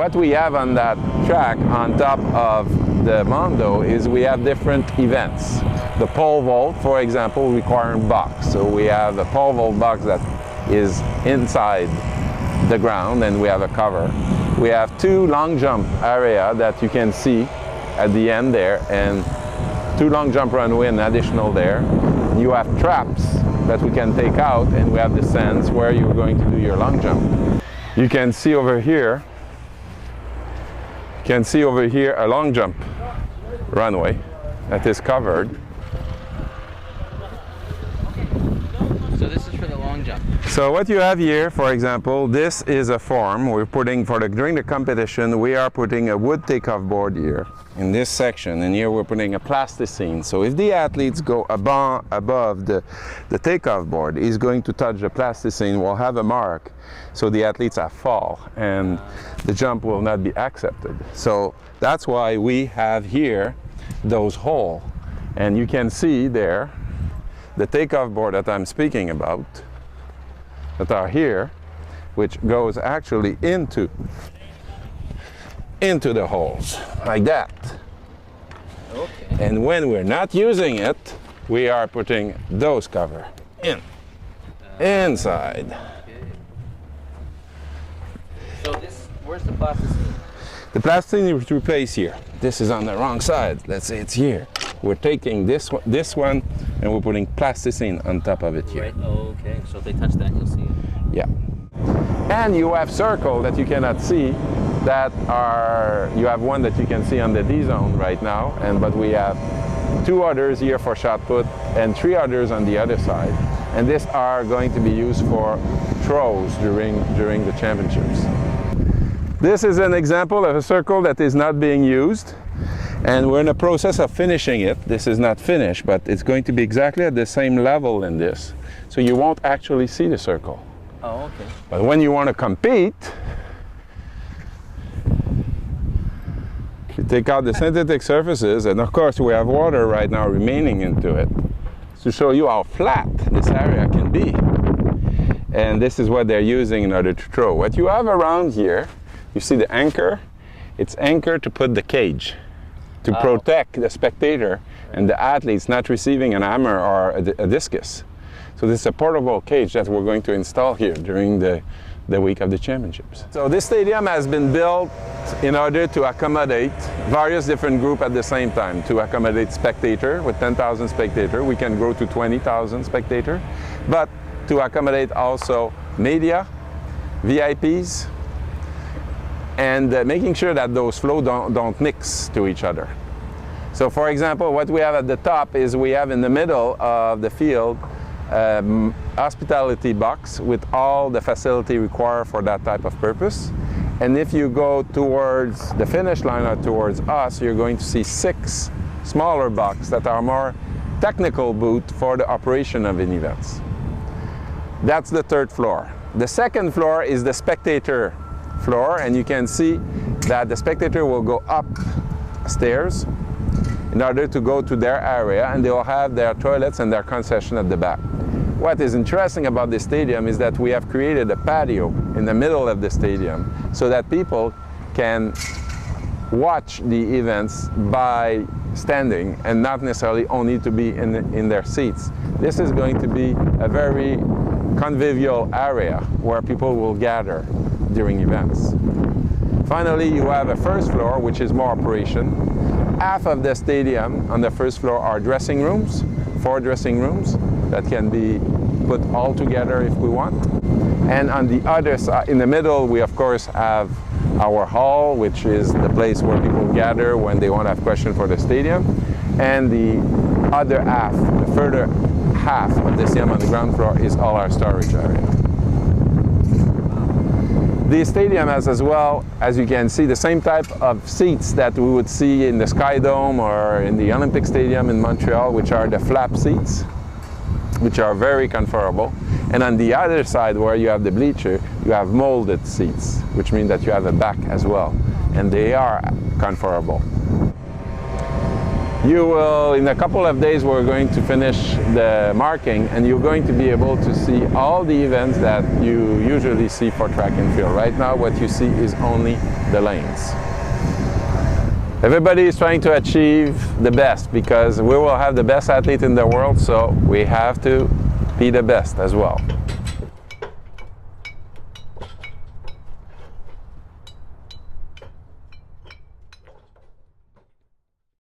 what we have on that track on top of the Mondo is we have different events. The pole vault, for example, requiring box. So we have a pole vault box that is inside the ground and we have a cover. We have two long jump area that you can see at the end there, and two long jump runway and additional there. You have traps that we can take out, and we have the sands where you're going to do your long jump. You can see over here, a long jump runway that is covered. So this is for the long jump. So what you have here, for example, this is a form we're putting during the competition. We are putting a wood takeoff board here in this section, and here we're putting a plasticine. So if the athletes go above the takeoff board, is going to touch the plasticine, will have a mark, so the athletes have fall and the jump will not be accepted. So that's why we have here those holes, and you can see there the takeoff board that I'm speaking about that are here, which goes actually into the holes like that. Okay. And when we're not using it, we are putting those cover inside. Okay. So this, where's the plasticine? The plasticine is replaced here. This is on the wrong side. Let's say it's here. We're taking this one and we're putting plasticine on top of it here. Right. Oh, okay. So if they touch that, you'll see it. Yeah. And you have circle that you cannot see that are, you have one that you can see on the D zone right now, but we have two others here for shot put and three others on the other side. And these are going to be used for throws during the championships. This is an example of a circle that is not being used, and we're in the process of finishing it. This is not finished, but it's going to be exactly at the same level in this. So you won't actually see the circle. Oh, okay. But when you want to compete, you take out the synthetic surfaces, and of course we have water right now remaining into it to show you how flat this area can be. And this is what they're using in order to throw. What you have around here, you see the anchor? It's anchored to put the cage, to protect the spectator and the athletes not receiving an hammer or a discus. So this is a portable cage that we're going to install here during the week of the championships. So this stadium has been built in order to accommodate various different groups at the same time. To accommodate spectator, with 10,000 spectators, we can grow to 20,000 spectators, but to accommodate also media, VIPs, and making sure that those flows don't mix to each other. So for example, what we have at the top is we have in the middle of the field hospitality box with all the facility required for that type of purpose. And if you go towards the finish line or towards us, you're going to see 6 smaller boxes that are more technical booth for the operation of an event. That's the 3rd floor. The 2nd floor is the spectator floor, and you can see that the spectator will go up stairs in order to go to their area, and they will have their toilets and their concession at the back. What is interesting about this stadium is that we have created a patio in the middle of the stadium so that people can watch the events by standing and not necessarily only to be in their seats. This is going to be a very convivial area where people will gather during events. Finally, you have a 1st floor, which is more operation. Half of the stadium on the 1st floor are dressing rooms, 4 dressing rooms that can be put all together if we want. And on the other side, in the middle, we of course have our hall, which is the place where people gather when they want to have questions for the stadium. And the other half, the further half of the stadium on the ground floor is all our storage area. The stadium has as well, as you can see, the same type of seats that we would see in the Sky Dome or in the Olympic Stadium in Montreal, which are the flap seats, which are very comfortable. And on the other side, where you have the bleacher, you have molded seats, which means that you have a back as well, and they are comfortable. You will, in a couple of days, we're going to finish the marking, and you're going to be able to see all the events that you usually see for track and field. Right now, what you see is only the lanes. Everybody is trying to achieve the best because we will have the best athlete in the world, so we have to be the best as well.